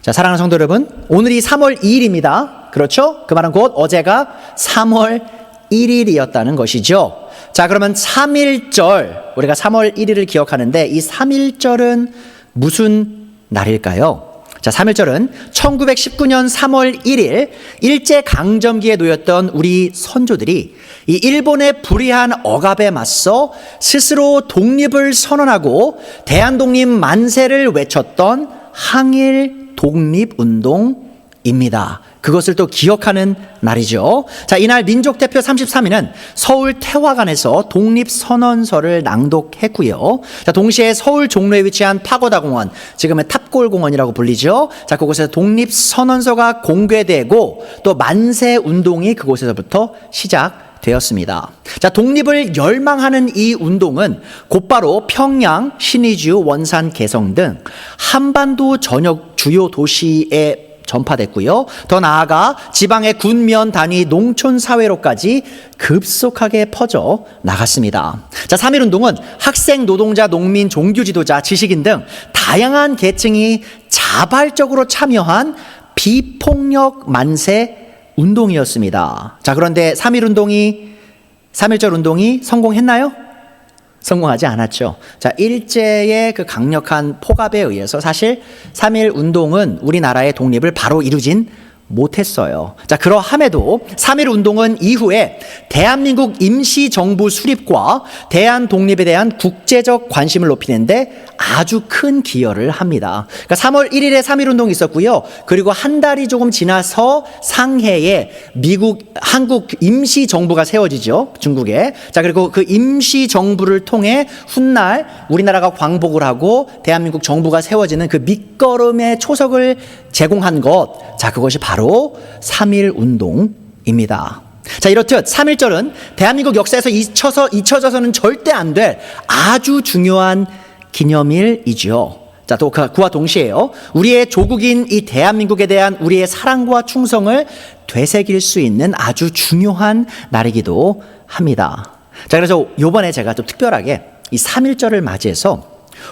자, 사랑하는 성도 여러분, 오늘이 3월 2일입니다. 그렇죠? 그 말은 곧 어제가 3월 1일이었다는 것이죠. 자, 그러면 3.1절, 우리가 3월 1일을 기억하는데 이 3.1절은 무슨 날일까요? 자, 3.1절은 1919년 3월 1일 일제강점기에 놓였던 우리 선조들이 이 일본의 불의한 억압에 맞서 스스로 독립을 선언하고 대한독립 만세를 외쳤던 항일 독립운동입니다. 그것을 또 기억하는 날이죠. 자, 이날 민족대표 33인은 서울 태화관에서 독립선언서를 낭독했고요. 자, 동시에 서울 종로에 위치한 파고다공원, 지금은 탑골공원이라고 불리죠. 자, 그곳에서 독립선언서가 공개되고 또 만세운동이 그곳에서부터 시작되었습니다. 자, 독립을 열망하는 이 운동은 곧바로 평양, 신의주, 원산, 개성 등 한반도 전역 주요 도시에 전파됐고요. 더 나아가 지방의 군면 단위 농촌 사회로까지 급속하게 퍼져 나갔습니다. 자, 3.1운동은 학생, 노동자, 농민, 종교 지도자, 지식인 등 다양한 계층이 자발적으로 참여한 비폭력 만세 운동이었습니다. 자, 그런데 3.1절 운동이 성공했나요? 성공하지 않았죠. 자, 일제의 그 강력한 폭압에 의해서 사실 3.1 운동은 우리나라의 독립을 바로 이루진 못했어요. 자, 그러함에도 3.1 운동은 이후에 대한민국 임시정부 수립과 대한 독립에 대한 국제적 관심을 높이는데 아주 큰 기여를 합니다. 그러니까 3월 1일에 3.1 운동이 있었고요. 그리고 한 달이 조금 지나서 상해에 한국 임시정부가 세워지죠. 중국에. 자, 그리고 그 임시정부를 통해 훗날 우리나라가 광복을 하고 대한민국 정부가 세워지는 그 밑거름의 초석을 제공한 것. 자, 그것이 바로 3.1 운동입니다. 자, 이렇듯 3.1절은 대한민국 역사에서 잊혀져서는 절대 안 될 아주 중요한 기념일이죠. 자, 또 그와 동시에요, 우리의 조국인 이 대한민국에 대한 우리의 사랑과 충성을 되새길 수 있는 아주 중요한 날이기도 합니다. 자, 그래서 이번에 제가 좀 특별하게 이 3.1절을 맞이해서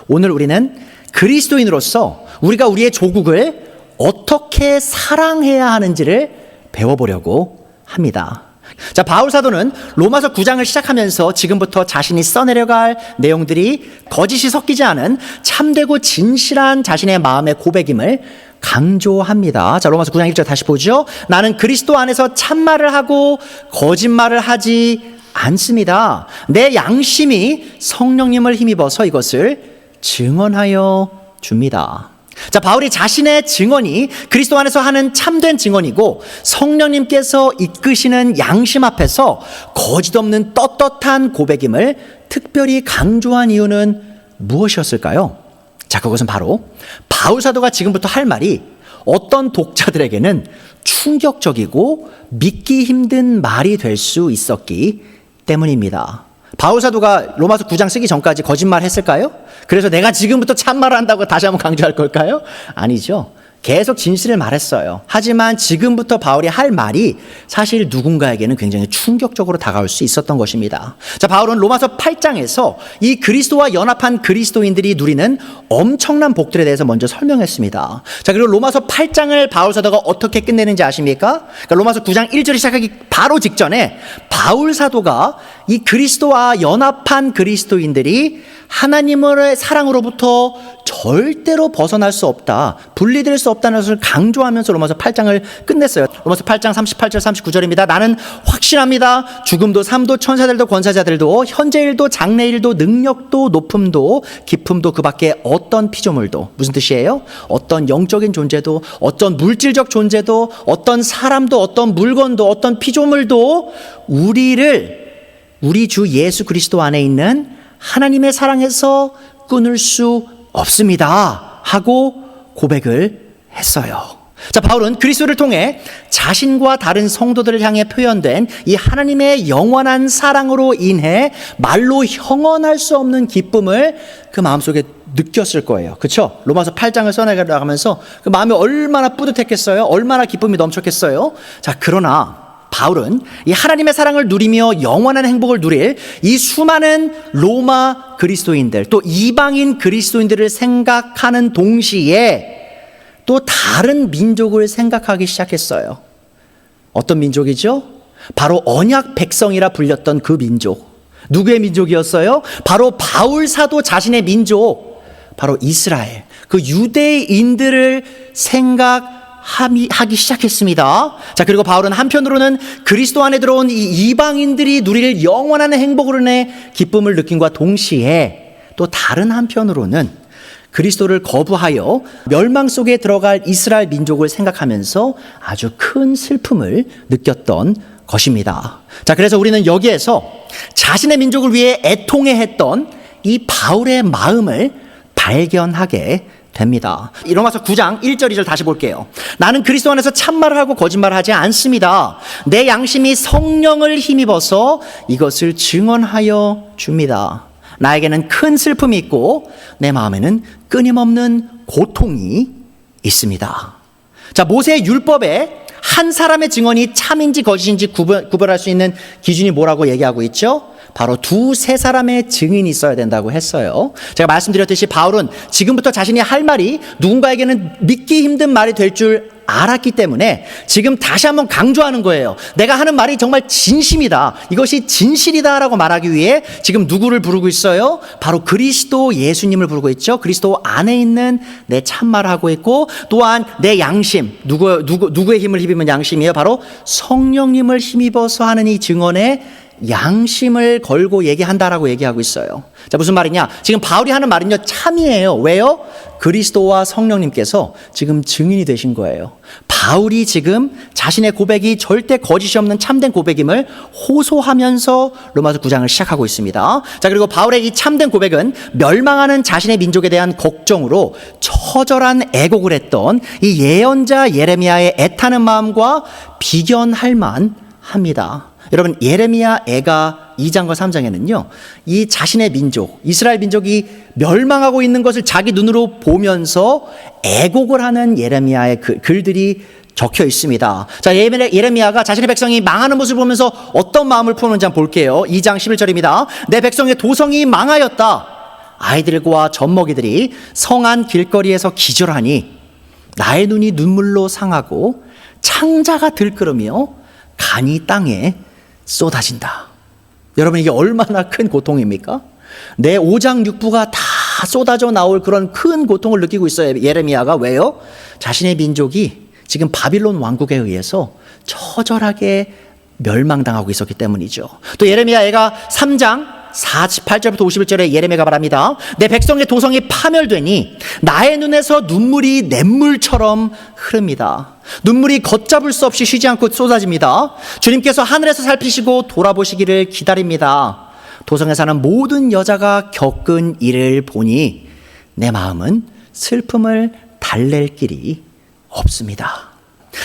오늘 우리는 그리스도인으로서 우리가 우리의 조국을 어떻게 사랑해야 하는지를 배워보려고 합니다. 자, 바울 사도는 로마서 9장을 시작하면서 지금부터 자신이 써내려갈 내용들이 거짓이 섞이지 않은 참되고 진실한 자신의 마음의 고백임을 강조합니다. 자, 로마서 9장 1절 다시 보죠. 나는 그리스도 안에서 참말을 하고 거짓말을 하지 않습니다. 내 양심이 성령님을 힘입어서 이것을 증언하여 줍니다. 자, 바울이 자신의 증언이 그리스도 안에서 하는 참된 증언이고 성령님께서 이끄시는 양심 앞에서 거짓 없는 떳떳한 고백임을 특별히 강조한 이유는 무엇이었을까요? 자, 그것은 바로 바울 사도가 지금부터 할 말이 어떤 독자들에게는 충격적이고 믿기 힘든 말이 될 수 있었기 때문입니다. 바울 사도가 로마서 9장 쓰기 전까지 거짓말 했을까요? 그래서 내가 지금부터 참말을 한다고 다시 한번 강조할 걸까요? 아니죠. 계속 진실을 말했어요. 하지만 지금부터 바울이 할 말이 사실 누군가에게는 굉장히 충격적으로 다가올 수 있었던 것입니다. 자, 바울은 로마서 8장에서 이 그리스도와 연합한 그리스도인들이 누리는 엄청난 복들에 대해서 먼저 설명했습니다. 자, 그리고 로마서 8장을 바울 사도가 어떻게 끝내는지 아십니까? 그러니까 로마서 9장 1절이 시작하기 바로 직전에 바울 사도가 이 그리스도와 연합한 그리스도인들이 하나님의 사랑으로부터 절대로 벗어날 수 없다, 분리될 수 없다는 것을 강조하면서 로마서 8장을 끝냈어요. 로마서 8장 38절 39절입니다. 나는 확신합니다. 죽음도 삶도 천사들도 권사자들도 현재일도 장래일도 능력도 높음도 깊음도 그 밖에 어떤 피조물도, 무슨 뜻이에요? 어떤 영적인 존재도, 어떤 물질적 존재도, 어떤 사람도, 어떤 물건도, 어떤 피조물도 우리 주 예수 그리스도 안에 있는 하나님의 사랑에서 끊을 수 없습니다 하고 고백을 했어요. 자, 바울은 그리스도를 통해 자신과 다른 성도들을 향해 표현된 이 하나님의 영원한 사랑으로 인해 말로 형언할 수 없는 기쁨을 그 마음속에 느꼈을 거예요. 그렇죠? 로마서 8장을 써내가면서 그 마음이 얼마나 뿌듯했겠어요? 얼마나 기쁨이 넘쳤겠어요? 자, 그러나 바울은 이 하나님의 사랑을 누리며 영원한 행복을 누릴 이 수많은 로마 그리스도인들, 또 이방인 그리스도인들을 생각하는 동시에 또 다른 민족을 생각하기 시작했어요. 어떤 민족이죠? 바로 언약 백성이라 불렸던 그 민족. 누구의 민족이었어요? 바로 바울 사도 자신의 민족, 바로 이스라엘, 그 유대인들을 생각하기 시작했습니다. 자, 그리고 바울은 한편으로는 그리스도 안에 들어온 이 이방인들이 누릴 영원한 행복으로 인해 기쁨을 느낀과 동시에 또 다른 한편으로는 그리스도를 거부하여 멸망 속에 들어갈 이스라엘 민족을 생각하면서 아주 큰 슬픔을 느꼈던 것입니다. 자, 그래서 우리는 여기에서 자신의 민족을 위해 애통해했던 이 바울의 마음을 발견하게 됩니다. 로마서 9장 1절 2절 다시 볼게요. 나는 그리스도 안에서 참말을 하고 거짓말을 하지 않습니다. 내 양심이 성령을 힘입어서 이것을 증언하여 줍니다. 나에게는 큰 슬픔이 있고 내 마음에는 끊임없는 고통이 있습니다. 자, 모세의 율법에 한 사람의 증언이 참인지 거짓인지 구별할 수 있는 기준이 뭐라고 얘기하고 있죠? 바로 두세 사람의 증인이 있어야 된다고 했어요. 제가 말씀드렸듯이 바울은 지금부터 자신이 할 말이 누군가에게는 믿기 힘든 말이 될 줄 알았기 때문에 지금 다시 한번 강조하는 거예요. 내가 하는 말이 정말 진심이다, 이것이 진실이다라고 말하기 위해 지금 누구를 부르고 있어요? 바로 그리스도 예수님을 부르고 있죠. 그리스도 안에 있는 내 참말을 하고 있고, 또한 내 양심, 누구의 힘을 힘입은 양심이에요? 바로 성령님을 힘입어서 하는 이 증언에 양심을 걸고 얘기한다라고 얘기하고 있어요. 자, 무슨 말이냐? 지금 바울이 하는 말은요, 참이에요. 왜요? 그리스도와 성령님께서 지금 증인이 되신 거예요. 바울이 지금 자신의 고백이 절대 거짓이 없는 참된 고백임을 호소하면서 로마서 9장을 시작하고 있습니다. 자, 그리고 바울의 이 참된 고백은 멸망하는 자신의 민족에 대한 걱정으로 처절한 애곡을 했던 이 예언자 예레미야의 애타는 마음과 비견할 만합니다. 여러분, 예레미야 애가 2장과 3장에는요, 이 자신의 민족, 이스라엘 민족이 멸망하고 있는 것을 자기 눈으로 보면서 애곡을 하는 예레미야의 글들이 적혀 있습니다. 자, 예레미야가 자신의 백성이 망하는 모습을 보면서 어떤 마음을 품는지 한번 볼게요. 2장 11절입니다. 내 백성의 도성이 망하였다. 아이들과 젖먹이들이 성안 길거리에서 기절하니 나의 눈이 눈물로 상하고 창자가 들끓으며 간이 땅에 쏟아진다. 여러분, 이게 얼마나 큰 고통입니까? 내 오장육부가 다 쏟아져 나올 그런 큰 고통을 느끼고 있어요, 예레미야가. 왜요? 자신의 민족이 지금 바빌론 왕국에 의해서 처절하게 멸망당하고 있었기 때문이죠. 또 예레미야 애가 3장 48절부터 51절에 예레미야가 말합니다. 내 백성의 도성이 파멸되니 나의 눈에서 눈물이 냇물처럼 흐릅니다. 눈물이 걷잡을 수 없이 쉬지 않고 쏟아집니다. 주님께서 하늘에서 살피시고 돌아보시기를 기다립니다. 도성에 사는 모든 여자가 겪은 일을 보니 내 마음은 슬픔을 달랠 길이 없습니다.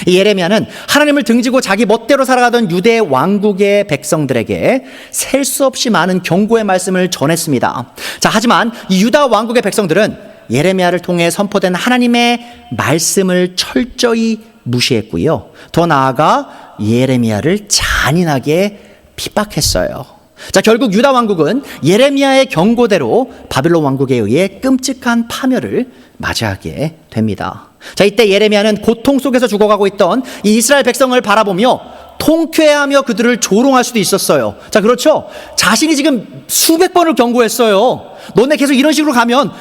이 예레미야는 하나님을 등지고 자기 멋대로 살아가던 유대 왕국의 백성들에게 셀 수 없이 많은 경고의 말씀을 전했습니다. 자, 하지만 이 유다 왕국의 백성들은 예레미야를 통해 선포된 하나님의 말씀을 철저히 무시했고요. 더 나아가 예레미야를 잔인하게 핍박했어요. 자, 결국 유다 왕국은 예레미야의 경고대로 바빌론 왕국에 의해 끔찍한 파멸을 맞이하게 됩니다. 자, 이때 예레미야는 고통 속에서 죽어가고 있던 이 이스라엘 백성을 바라보며 통쾌해하며 그들을 조롱할 수도 있었어요. 자, 그렇죠? 자신이 지금 수백 번을 경고했어요. 너네 계속 이런 식으로 가면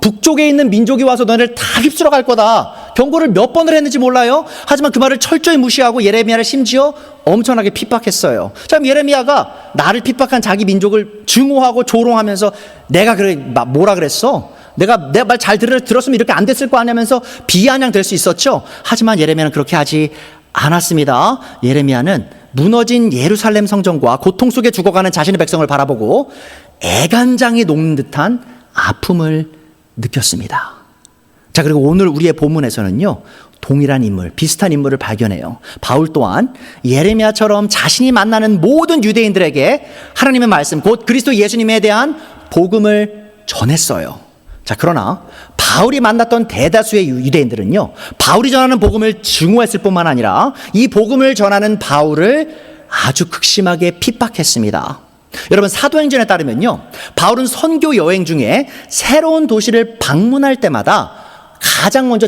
북쪽에 있는 민족이 와서 너네를 다 휩쓸어 갈 거다. 경고를 몇 번을 했는지 몰라요. 하지만 그 말을 철저히 무시하고 예레미야를 심지어 엄청나게 핍박했어요. 자, 그럼 예레미야가 나를 핍박한 자기 민족을 증오하고 조롱하면서 내가 그래 뭐라 그랬어? 내가 말 잘 들었으면 이렇게 안 됐을 거 아니면서 비아냥될 수 있었죠. 하지만 예레미야는 그렇게 하지 않았습니다. 예레미야는 무너진 예루살렘 성전과 고통 속에 죽어가는 자신의 백성을 바라보고 애간장이 녹는 듯한 아픔을 느꼈습니다. 자, 그리고 오늘 우리의 본문에서는요, 동일한 인물, 비슷한 인물을 발견해요. 바울 또한 예레미야처럼 자신이 만나는 모든 유대인들에게 하나님의 말씀, 곧 그리스도 예수님에 대한 복음을 전했어요. 자, 그러나 바울이 만났던 대다수의 유대인들은요, 바울이 전하는 복음을 증오했을 뿐만 아니라 이 복음을 전하는 바울을 아주 극심하게 핍박했습니다. 여러분, 사도행전에 따르면요, 바울은 선교 여행 중에 새로운 도시를 방문할 때마다 가장 먼저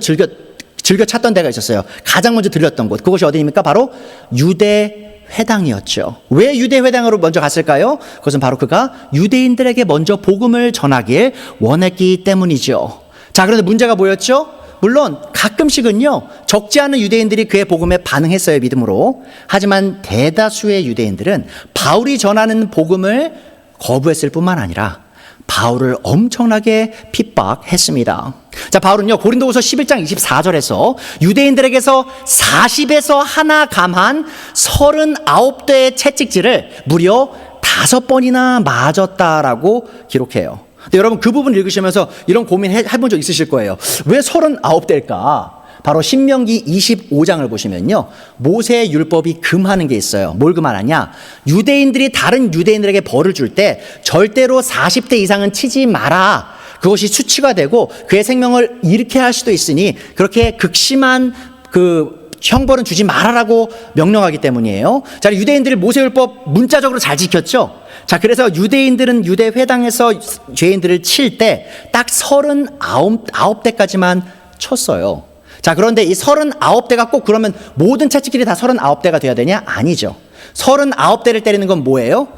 즐겨 찾던 데가 있었어요. 가장 먼저 들렸던 곳. 그것이 어디입니까? 바로 유대 회당이었죠. 왜 유대 회당으로 먼저 갔을까요? 그것은 바로 그가 유대인들에게 먼저 복음을 전하길 원했기 때문이죠. 자, 그런데 문제가 뭐였죠? 물론 가끔씩은요, 적지 않은 유대인들이 그의 복음에 반응했어요, 믿음으로. 하지만 대다수의 유대인들은 바울이 전하는 복음을 거부했을 뿐만 아니라 바울을 엄청나게 핍박했습니다. 자, 바울은요, 고린도후서 11장 24절에서 유대인들에게서 40에서 하나 감한 39대의 채찍질을 무려 5번이나 맞았다라고 기록해요. 근데 여러분, 그 부분 읽으시면서 이런 고민 해본 적 있으실 거예요. 왜 39대일까? 바로 신명기 25장을 보시면요, 모세의 율법이 금하는 게 있어요. 뭘 금하느냐? 유대인들이 다른 유대인들에게 벌을 줄 때 절대로 40대 이상은 치지 마라. 그것이 수치가 되고 그의 생명을 잃게 할 수도 있으니 그렇게 극심한 그 형벌은 주지 말아라고 명령하기 때문이에요. 자, 유대인들이 모세율법 문자적으로 잘 지켰죠. 자, 그래서 유대인들은 유대 회당에서 죄인들을 칠 때 딱 39대까지만 쳤어요. 자, 그런데 이 39대가 꼭 그러면 모든 채찍질이 다 39대가 돼야 되냐? 아니죠. 39대를 때리는 건 뭐예요?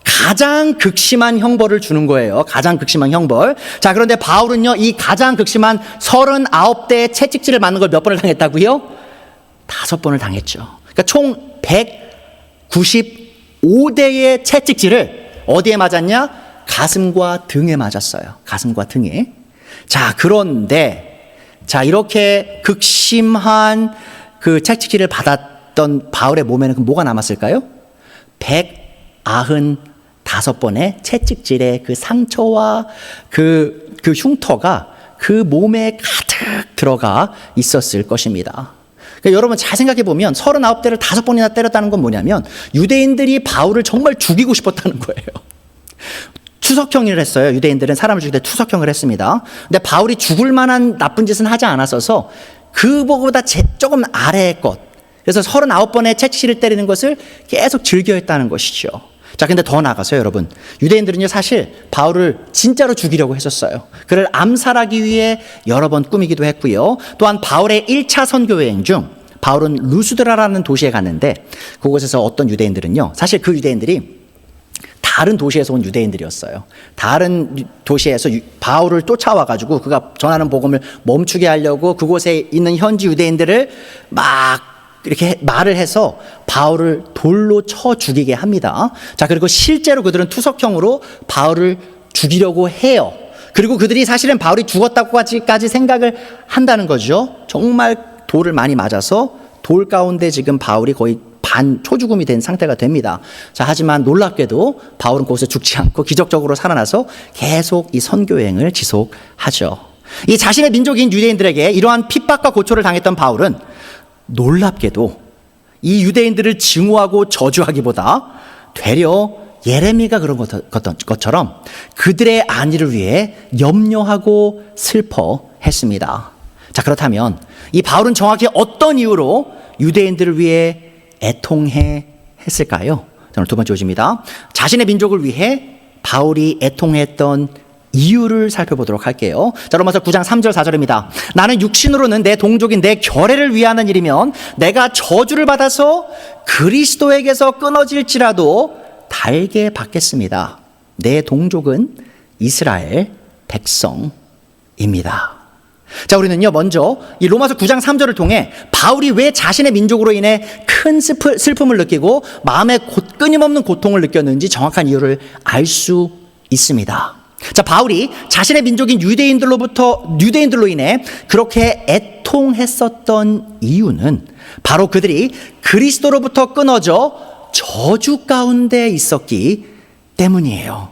가장 극심한 형벌을 주는 거예요. 가장 극심한 형벌. 자, 그런데 바울은요, 이 가장 극심한 39대의 채찍질을 맞는 걸 몇 번을 당했다고요? 5번을 당했죠. 그러니까 총 195대의 채찍질을 어디에 맞았냐? 가슴과 등에 맞았어요. 가슴과 등에. 자, 그런데 자, 이렇게 극심한 그 채찍질을 받았던 바울의 몸에는 그럼 뭐가 남았을까요? 195번의 채찍질의 그 상처와 그 흉터가 그 몸에 가득 들어가 있었을 것입니다. 그러니까 여러분 잘 생각해 보면 39대를 5번이나 때렸다는 건 뭐냐면 유대인들이 바울을 정말 죽이고 싶었다는 거예요. 투석형을 했어요. 유대인들은 사람을 죽일 때 투석형을 했습니다. 근데 바울이 죽을 만한 나쁜 짓은 하지 않았어서 그보다 조금 아래의 것, 그래서 39번의 채찍질을 때리는 것을 계속 즐겨했다는 것이죠. 자, 근데 더 나아가서요, 여러분, 유대인들은요 사실 바울을 진짜로 죽이려고 했었어요. 그를 암살하기 위해 여러 번 꾸미기도 했고요. 또한 바울의 1차 선교 여행 중 바울은 루스드라라는 도시에 갔는데 그곳에서 어떤 유대인들은요, 사실 그 유대인들이 다른 도시에서 온 유대인들이었어요. 다른 도시에서 바울을 쫓아와가지고 그가 전하는 복음을 멈추게 하려고 그곳에 있는 현지 유대인들을 막 이렇게 말을 해서 바울을 돌로 쳐 죽이게 합니다. 자, 그리고 실제로 그들은 투석형으로 바울을 죽이려고 해요. 그리고 그들이 사실은 바울이 죽었다고까지 생각을 한다는 거죠. 정말 돌을 많이 맞아서 돌 가운데 지금 바울이 거의 반 초죽음이 된 상태가 됩니다. 자, 하지만 놀랍게도 바울은 거기서 죽지 않고 기적적으로 살아나서 계속 이 선교여행을 지속하죠. 이 자신의 민족인 유대인들에게 이러한 핍박과 고초를 당했던 바울은 놀랍게도 이 유대인들을 증오하고 저주하기보다 되려 예레미야가 그런 것처럼 그들의 안위를 위해 염려하고 슬퍼했습니다. 자, 그렇다면 이 바울은 정확히 어떤 이유로 유대인들을 위해 애통해 했을까요? 오늘 두 번째 요지입니다. 자신의 민족을 위해 바울이 애통했던 이유를 살펴보도록 할게요. 자, 로마서 9장 3절 4절입니다. 나는 육신으로는 내 동족인 내 결애를 위하는 일이면 내가 저주를 받아서 그리스도에게서 끊어질지라도 달게 받겠습니다. 내 동족은 이스라엘 백성입니다. 자, 우리는요 먼저 이 로마서 9장 3절을 통해 바울이 왜 자신의 민족으로 인해 큰 슬픔을 느끼고 마음에 끊임없는 고통을 느꼈는지 정확한 이유를 알 수 있습니다. 자, 바울이 자신의 민족인 유대인들로 인해 그렇게 애통했었던 이유는 바로 그들이 그리스도로부터 끊어져 저주 가운데 있었기 때문이에요.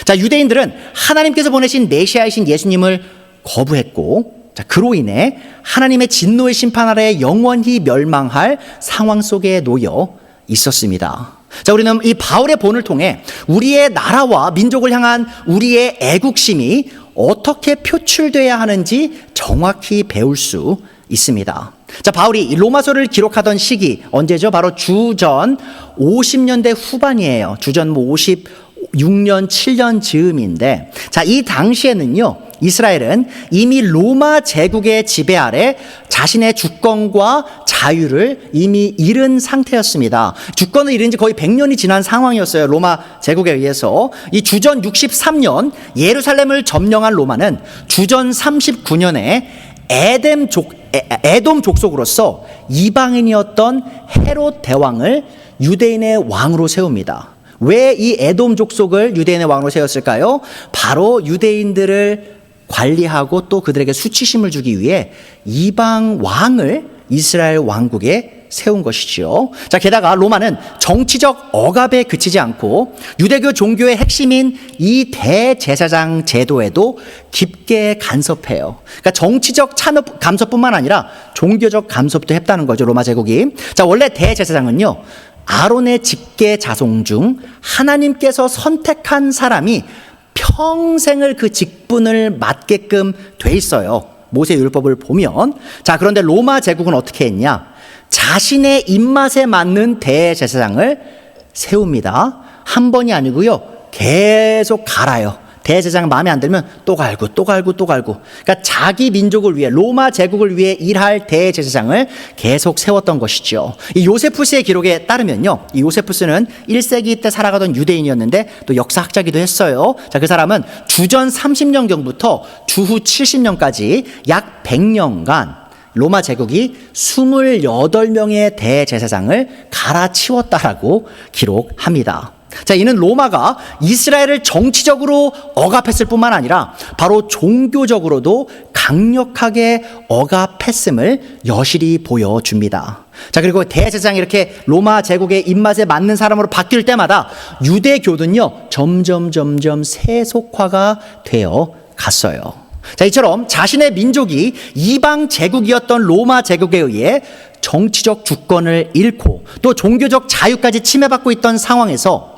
자, 유대인들은 하나님께서 보내신 메시아이신 예수님을 거부했고, 자, 그로 인해 하나님의 진노의 심판 아래 영원히 멸망할 상황 속에 놓여 있었습니다. 자, 우리는 이 바울의 본을 통해 우리의 나라와 민족을 향한 우리의 애국심이 어떻게 표출돼야 하는지 정확히 배울 수 있습니다. 자, 바울이 로마서를 기록하던 시기 언제죠? 바로 주전 50년대 후반이에요. 주전 56년 7년 즈음인데, 자, 이 당시에는요 이스라엘은 이미 로마 제국의 지배 아래 자신의 주권과 자유를 이미 잃은 상태였습니다. 주권을 잃은 지 거의 100년이 지난 상황이었어요. 로마 제국에 의해서. 이 주전 63년 예루살렘을 점령한 로마는 주전 39년에 에돔 족속으로서 이방인이었던 헤롯 대왕을 유대인의 왕으로 세웁니다. 왜 이 에돔 족속을 유대인의 왕으로 세웠을까요? 바로 유대인들을 관리하고 또 그들에게 수치심을 주기 위해 이방 왕을 이스라엘 왕국에 세운 것이죠. 자, 게다가 로마는 정치적 억압에 그치지 않고 유대교 종교의 핵심인 이 대제사장 제도에도 깊게 간섭해요. 그러니까 정치적 간섭뿐만 아니라 종교적 간섭도 했다는 거죠, 로마 제국이. 자, 원래 대제사장은요, 아론의 직계 자손 중 하나님께서 선택한 사람이 평생을 그 직분을 맡게끔 돼 있어요. 모세 율법을 보면. 자, 그런데 로마 제국은 어떻게 했냐? 자신의 입맛에 맞는 대제사장을 세웁니다. 한 번이 아니고요, 계속 갈아요. 대제사장 마음에 안 들면 또 갈고 또 갈고 또 갈고. 그러니까 자기 민족을 위해, 로마 제국을 위해 일할 대제사장을 계속 세웠던 것이죠. 이 요세푸스의 기록에 따르면요, 이 요세푸스는 1세기 때 살아가던 유대인이었는데 또 역사학자기도 했어요. 자, 그 사람은 주전 30년경부터 주후 70년까지 약 100년간 로마 제국이 28명의 대제사장을 갈아치웠다라고 기록합니다. 자, 이는 로마가 이스라엘을 정치적으로 억압했을 뿐만 아니라 바로 종교적으로도 강력하게 억압했음을 여실히 보여줍니다. 자, 그리고 대제사장이 이렇게 로마 제국의 입맛에 맞는 사람으로 바뀔 때마다 유대교도는요, 점점 세속화가 되어 갔어요. 자, 이처럼 자신의 민족이 이방 제국이었던 로마 제국에 의해 정치적 주권을 잃고 또 종교적 자유까지 침해받고 있던 상황에서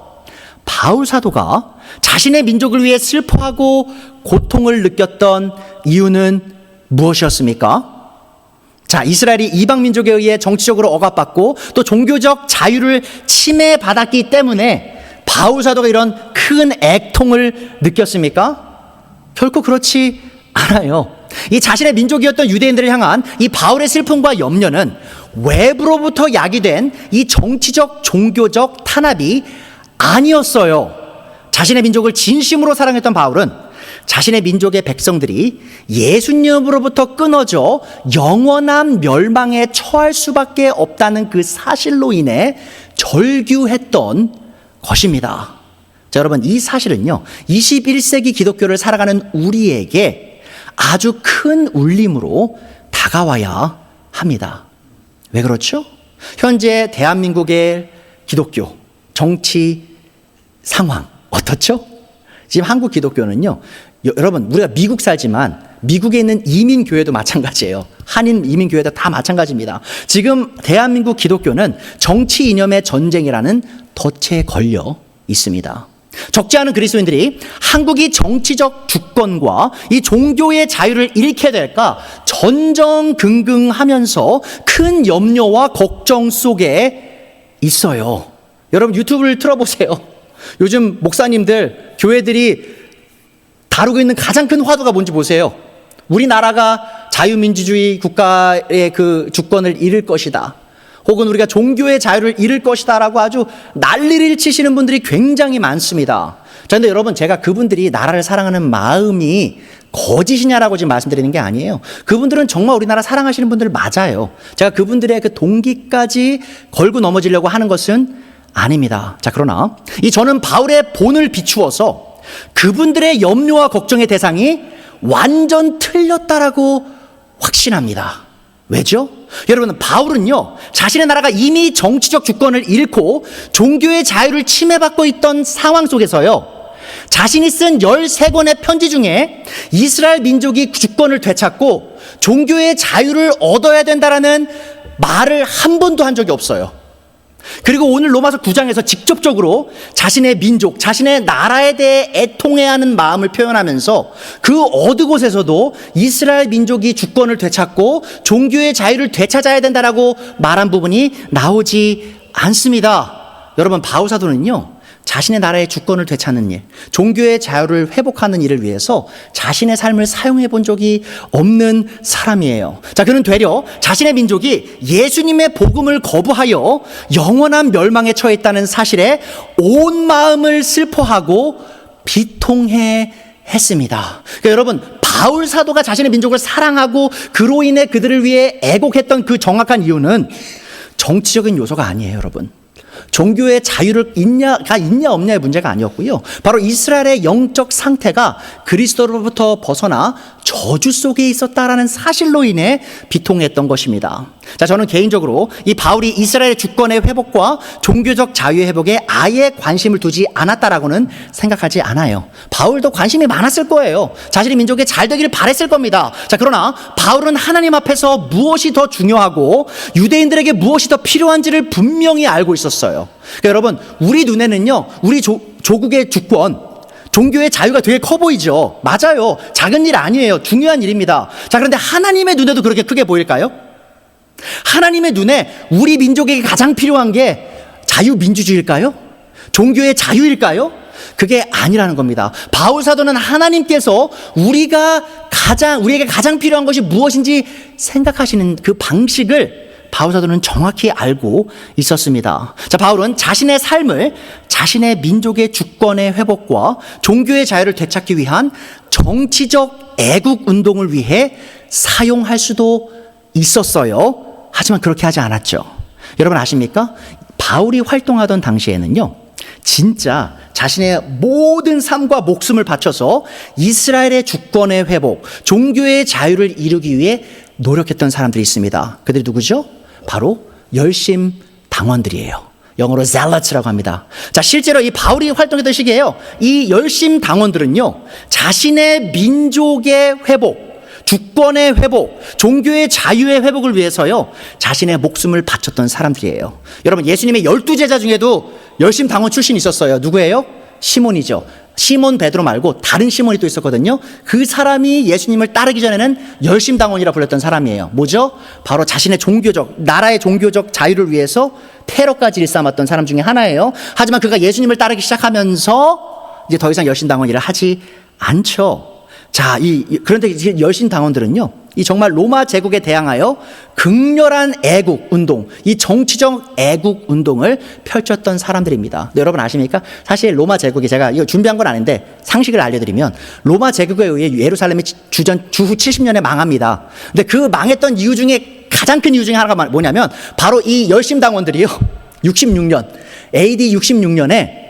바울 사도가 자신의 민족을 위해 슬퍼하고 고통을 느꼈던 이유는 무엇이었습니까? 자, 이스라엘이 이방 민족에 의해 정치적으로 억압받고 또 종교적 자유를 침해받았기 때문에 바울 사도가 이런 큰 애통을 느꼈습니까? 결코 그렇지 않아요. 이 자신의 민족이었던 유대인들을 향한 이 바울의 슬픔과 염려는 외부로부터 야기된 이 정치적 종교적 탄압이 아니었어요. 자신의 민족을 진심으로 사랑했던 바울은 자신의 민족의 백성들이 예수님으로부터 끊어져 영원한 멸망에 처할 수밖에 없다는 그 사실로 인해 절규했던 것입니다. 자, 여러분, 이 사실은요, 21세기 기독교를 살아가는 우리에게 아주 큰 울림으로 다가와야 합니다. 왜 그렇죠? 현재 대한민국의 기독교 정치 상황 어떻죠? 지금 한국 기독교는요, 여러분, 우리가 미국 살지만 미국에 있는 이민교회도 마찬가지예요. 한인 이민교회도 다 마찬가지입니다. 지금 대한민국 기독교는 정치 이념의 전쟁이라는 덫에 걸려 있습니다. 적지 않은 그리스도인들이 한국이 정치적 주권과 이 종교의 자유를 잃게 될까 전전긍긍하면서 큰 염려와 걱정 속에 있어요. 여러분, 유튜브를 틀어보세요. 요즘 목사님들, 교회들이 다루고 있는 가장 큰 화두가 뭔지 보세요. 우리나라가 자유민주주의 국가의 그 주권을 잃을 것이다, 혹은 우리가 종교의 자유를 잃을 것이다 라고 아주 난리를 치시는 분들이 굉장히 많습니다. 그런데 여러분, 제가 그분들이 나라를 사랑하는 마음이 거짓이냐라고 지금 말씀드리는 게 아니에요. 그분들은 정말 우리나라 사랑하시는 분들 맞아요. 제가 그분들의 그 동기까지 걸고 넘어지려고 하는 것은 아닙니다. 자, 그러나 저는 바울의 본을 비추어서 그분들의 염려와 걱정의 대상이 완전 틀렸다라고 확신합니다. 왜죠? 여러분, 바울은요, 자신의 나라가 이미 정치적 주권을 잃고 종교의 자유를 침해받고 있던 상황 속에서요, 자신이 쓴 13권의 편지 중에 이스라엘 민족이 주권을 되찾고 종교의 자유를 얻어야 된다라는 말을 한 번도 한 적이 없어요. 그리고 오늘 로마서 9장에서 직접적으로 자신의 민족, 자신의 나라에 대해 애통해야 하는 마음을 표현하면서 그 어느 곳에서도 이스라엘 민족이 주권을 되찾고 종교의 자유를 되찾아야 된다라고 말한 부분이 나오지 않습니다. 여러분, 바울 사도는요, 자신의 나라의 주권을 되찾는 일, 종교의 자유를 회복하는 일을 위해서 자신의 삶을 사용해 본 적이 없는 사람이에요. 자, 그는 되려 자신의 민족이 예수님의 복음을 거부하여 영원한 멸망에 처했다는 사실에 온 마음을 슬퍼하고 비통해 했습니다. 그러니까 여러분, 바울 사도가 자신의 민족을 사랑하고 그로 인해 그들을 위해 애곡했던 그 정확한 이유는 정치적인 요소가 아니에요, 여러분. 종교의 자유를 있냐 없냐의 문제가 아니었고요. 바로 이스라엘의 영적 상태가 그리스도로부터 벗어나 저주 속에 있었다라는 사실로 인해 비통했던 것입니다. 자, 저는 개인적으로 이 바울이 이스라엘의 주권의 회복과 종교적 자유의 회복에 아예 관심을 두지 않았다라고는 생각하지 않아요. 바울도 관심이 많았을 거예요. 자신의 민족이 잘 되기를 바랬을 겁니다. 자, 그러나 바울은 하나님 앞에서 무엇이 더 중요하고 유대인들에게 무엇이 더 필요한지를 분명히 알고 있었어요. 그러니까 여러분, 우리 눈에는요, 우리 조국의 주권, 종교의 자유가 되게 커 보이죠. 맞아요. 작은 일 아니에요. 중요한 일입니다. 자, 그런데 하나님의 눈에도 그렇게 크게 보일까요? 하나님의 눈에 우리 민족에게 가장 필요한 게 자유민주주의일까요? 종교의 자유일까요? 그게 아니라는 겁니다. 바울 사도는 하나님께서 우리에게 가장 필요한 것이 무엇인지 생각하시는 그 방식을 바울 사도는 정확히 알고 있었습니다. 자, 바울은 자신의 삶을 자신의 민족의 주권의 회복과 종교의 자유를 되찾기 위한 정치적 애국 운동을 위해 사용할 수도 있었어요. 하지만 그렇게 하지 않았죠. 여러분 아십니까? 바울이 활동하던 당시에는요, 진짜 자신의 모든 삶과 목숨을 바쳐서 이스라엘의 주권의 회복, 종교의 자유를 이루기 위해 노력했던 사람들이 있습니다. 그들이 누구죠? 바로 열심 당원들이에요. 영어로 zealots라고 합니다. 자, 실제로 이 바울이 활동했던 시기에요, 이 열심 당원들은요, 자신의 민족의 회복, 주권의 회복, 종교의 자유의 회복을 위해서요, 자신의 목숨을 바쳤던 사람들이에요. 여러분, 예수님의 12제자 중에도 열심 당원 출신이 있었어요. 누구예요? 시몬이죠. 시몬 베드로 말고 다른 시몬이 또 있었거든요. 그 사람이 예수님을 따르기 전에는 열심당원이라 불렸던 사람이에요. 뭐죠? 바로 자신의 나라의 종교적 자유를 위해서 테러까지 일삼았던 사람 중에 하나예요. 하지만 그가 예수님을 따르기 시작하면서 이제 더 이상 열심당원이라 하지 않죠. 자, 그런데 열심당원들은요, 이 정말 로마 제국에 대항하여 극렬한 애국 운동, 이 정치적 애국 운동을 펼쳤던 사람들입니다. 여러분 아십니까? 사실 로마 제국이, 제가 이거 준비한 건 아닌데 상식을 알려드리면, 로마 제국에 의해 예루살렘이 주후 70년에 망합니다. 근데 그 망했던 이유 중에 가장 큰 이유 중에 하나가 뭐냐면 바로 이 열심당원들이요, 66년 AD 66년에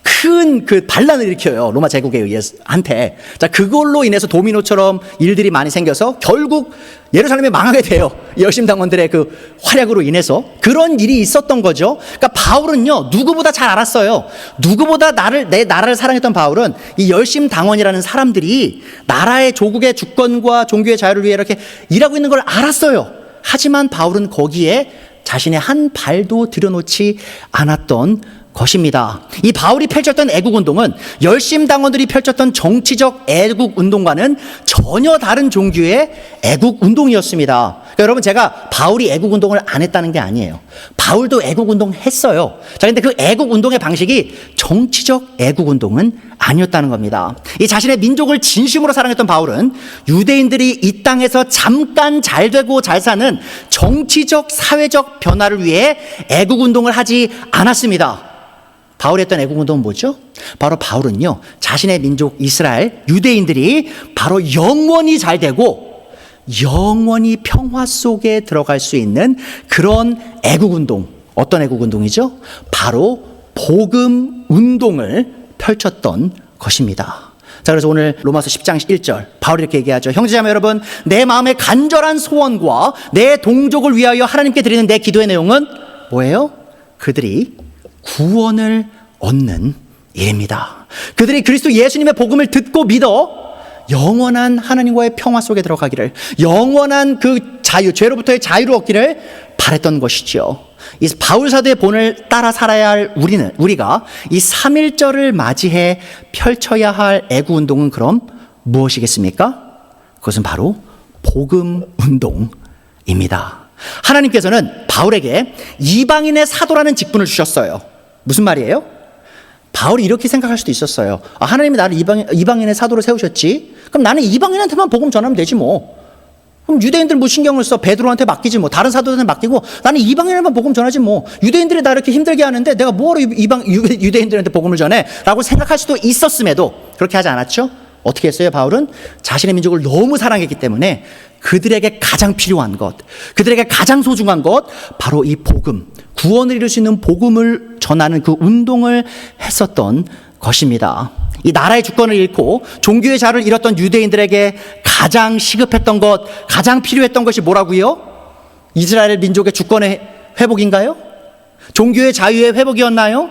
큰 그 반란을 일으켜요. 로마 제국에 의해서 한테. 자, 그걸로 인해서 도미노처럼 일들이 많이 생겨서 결국 예루살렘이 망하게 돼요. 열심당원들의 그 활약으로 인해서 그런 일이 있었던 거죠. 그러니까 바울은요, 누구보다 잘 알았어요. 누구보다 내 나라를 사랑했던 바울은 이 열심당원이라는 사람들이 나라의 조국의 주권과 종교의 자유를 위해 이렇게 일하고 있는 걸 알았어요. 하지만 바울은 거기에 자신의 한 발도 들여놓지 않았던 것입니다. 이 바울이 펼쳤던 애국운동은 열심당원들이 펼쳤던 정치적 애국운동과는 전혀 다른 종류의 애국운동이었습니다. 그러니까 여러분, 제가 바울이 애국운동을 안 했다는 게 아니에요. 바울도 애국운동 했어요. 자, 근데 그 애국운동의 방식이 정치적 애국운동은 아니었다는 겁니다. 이 자신의 민족을 진심으로 사랑했던 바울은 유대인들이 이 땅에서 잠깐 잘 되고 잘 사는 정치적 사회적 변화를 위해 애국운동을 하지 않았습니다. 바울이 했던 애국운동은 뭐죠? 바로 바울은요, 자신의 민족 이스라엘 유대인들이 바로 영원히 잘 되고 영원히 평화 속에 들어갈 수 있는 그런 애국운동. 어떤 애국운동이죠? 바로 복음운동을 펼쳤던 것입니다. 자, 그래서 오늘 로마서 10장 1절 바울이 이렇게 얘기하죠. 형제자매 여러분, 내 마음의 간절한 소원과 내 동족을 위하여 하나님께 드리는 내 기도의 내용은 뭐예요? 그들이 구원을 얻는 일입니다. 그들이 그리스도 예수님의 복음을 듣고 믿어 영원한 하나님과의 평화 속에 들어가기를, 영원한 그 자유, 죄로부터의 자유를 얻기를 바랬던 것이죠. 이 바울 사도의 본을 따라 살아야 할 우리가 이 3.1절을 맞이해 펼쳐야 할 애구운동은 그럼 무엇이겠습니까? 그것은 바로 복음운동입니다. 하나님께서는 바울에게 이방인의 사도라는 직분을 주셨어요. 무슨 말이에요? 바울이 이렇게 생각할 수도 있었어요. 하나님이 나를 이방인의 사도로 세우셨지? 그럼 나는 이방인한테만 복음 전하면 되지 뭐. 그럼 유대인들 뭐 신경을 써? 베드로한테 맡기지 뭐. 다른 사도들한테 맡기고 나는 이방인에만 복음 전하지 뭐. 유대인들이 나 이렇게 힘들게 하는데 내가 뭐하러 유대인들한테 복음을 전해? 라고 생각할 수도 있었음에도 그렇게 하지 않았죠? 어떻게 했어요? 바울은 자신의 민족을 너무 사랑했기 때문에 그들에게 가장 필요한 것, 그들에게 가장 소중한 것, 바로 이 복음, 구원을 이룰 수 있는 복음을 전하는 그 운동을 했었던 것입니다. 이 나라의 주권을 잃고 종교의 자유를 잃었던 유대인들에게 가장 시급했던 것, 가장 필요했던 것이 뭐라고요? 이스라엘 민족의 주권의 회복인가요? 종교의 자유의 회복이었나요?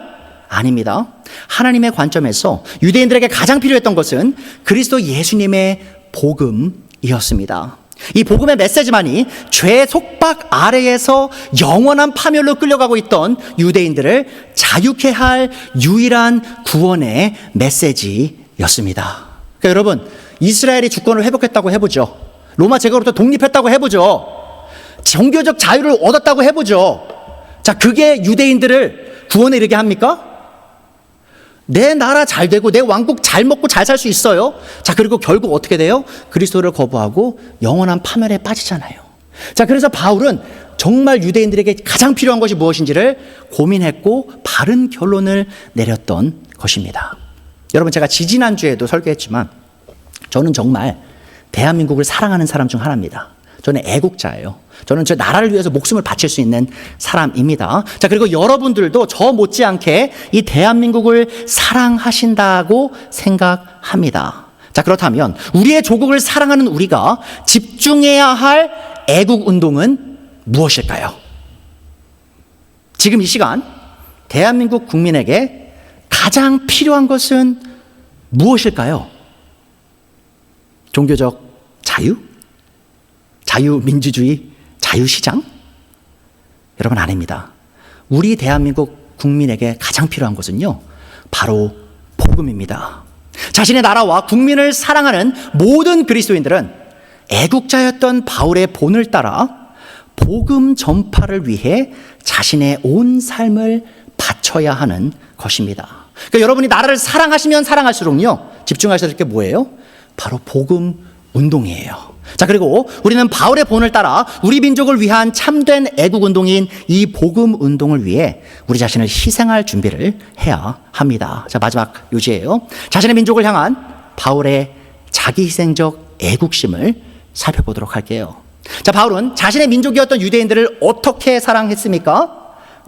아닙니다. 하나님의 관점에서 유대인들에게 가장 필요했던 것은 그리스도 예수님의 복음이었습니다. 이 복음의 메시지만이 죄의 속박 아래에서 영원한 파멸로 끌려가고 있던 유대인들을 자유케 할 유일한 구원의 메시지였습니다. 그러니까 여러분, 이스라엘이 주권을 회복했다고 해보죠. 로마 제국으로부터 독립했다고 해보죠. 종교적 자유를 얻었다고 해보죠. 자, 그게 유대인들을 구원에 이르게 합니까? 내 나라 잘 되고 내 왕국 잘 먹고 잘 살 수 있어요. 자, 그리고 결국 어떻게 돼요? 그리스도를 거부하고 영원한 파멸에 빠지잖아요. 자, 그래서 바울은 정말 유대인들에게 가장 필요한 것이 무엇인지를 고민했고 바른 결론을 내렸던 것입니다. 여러분, 제가 지지난주에도 설교했지만 저는 정말 대한민국을 사랑하는 사람 중 하나입니다. 저는 애국자예요. 저는 저 나라를 위해서 목숨을 바칠 수 있는 사람입니다. 자, 그리고 여러분들도 저 못지않게 이 대한민국을 사랑하신다고 생각합니다. 자, 그렇다면 우리의 조국을 사랑하는 우리가 집중해야 할 애국 운동은 무엇일까요? 지금 이 시간 대한민국 국민에게 가장 필요한 것은 무엇일까요? 종교적 자유? 자유민주주의? 자유시장? 여러분, 아닙니다. 우리 대한민국 국민에게 가장 필요한 것은요, 바로 복음입니다. 자신의 나라와 국민을 사랑하는 모든 그리스도인들은 애국자였던 바울의 본을 따라 복음 전파를 위해 자신의 온 삶을 바쳐야 하는 것입니다. 그러니까 여러분이 나라를 사랑하시면 사랑할수록요, 집중하셔야 될 게 뭐예요? 바로 복음 운동이에요. 자, 그리고 우리는 바울의 본을 따라 우리 민족을 위한 참된 애국 운동인 이 복음 운동을 위해 우리 자신을 희생할 준비를 해야 합니다. 자, 마지막 요지예요. 자신의 민족을 향한 바울의 자기희생적 애국심을 살펴보도록 할게요. 자, 바울은 자신의 민족이었던 유대인들을 어떻게 사랑했습니까?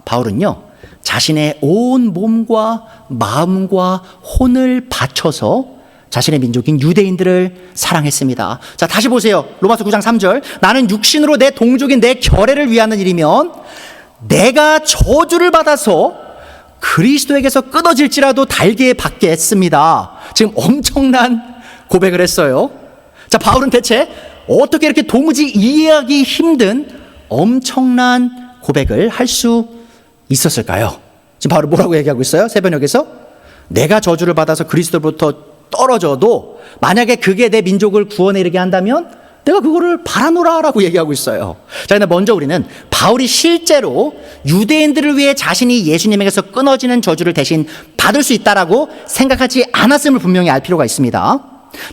바울은요, 자신의 온 몸과 마음과 혼을 바쳐서 자신의 민족인 유대인들을 사랑했습니다. 자, 다시 보세요. 로마서 9장 3절. 나는 육신으로 내 동족인 내 결애를 위하는 일이면 내가 저주를 받아서 그리스도에게서 끊어질지라도 달게 받겠습니다. 지금 엄청난 고백을 했어요. 자, 바울은 대체 어떻게 이렇게 도무지 이해하기 힘든 엄청난 고백을 할 수 있었을까요? 지금 바울은 뭐라고 얘기하고 있어요? 새번역에서 내가 저주를 받아서 그리스도로부터 떨어져도 만약에 그게 내 민족을 구원에 이르게 한다면 내가 그거를 바라노라라고 얘기하고 있어요. 자, 근데 먼저 우리는 바울이 실제로 유대인들을 위해 자신이 예수님에게서 끊어지는 저주를 대신 받을 수 있다라고 생각하지 않았음을 분명히 알 필요가 있습니다.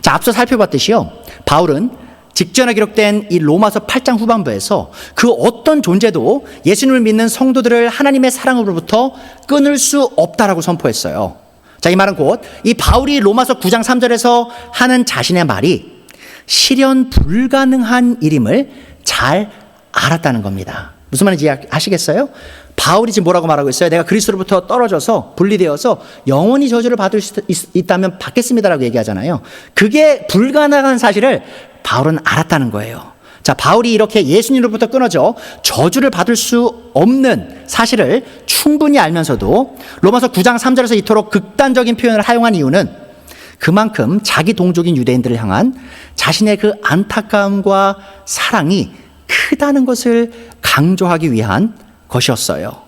자, 앞서 살펴봤듯이요, 바울은 직전에 기록된 이 로마서 8장 후반부에서 그 어떤 존재도 예수님을 믿는 성도들을 하나님의 사랑으로부터 끊을 수 없다라고 선포했어요. 자, 이 말은 곧 이 바울이 로마서 9장 3절에서 하는 자신의 말이 실현 불가능한 일임을 잘 알았다는 겁니다. 무슨 말인지 아시겠어요? 바울이 지금 뭐라고 말하고 있어요? 내가 그리스도로부터 떨어져서 분리되어서 영원히 저주를 받을 수 있다면 받겠습니다라고 얘기하잖아요. 그게 불가능한 사실을 바울은 알았다는 거예요. 자, 바울이 이렇게 예수님으로부터 끊어져 저주를 받을 수 없는 사실을 충분히 알면서도 로마서 9장 3절에서 이토록 극단적인 표현을 사용한 이유는 그만큼 자기 동족인 유대인들을 향한 자신의 그 안타까움과 사랑이 크다는 것을 강조하기 위한 것이었어요.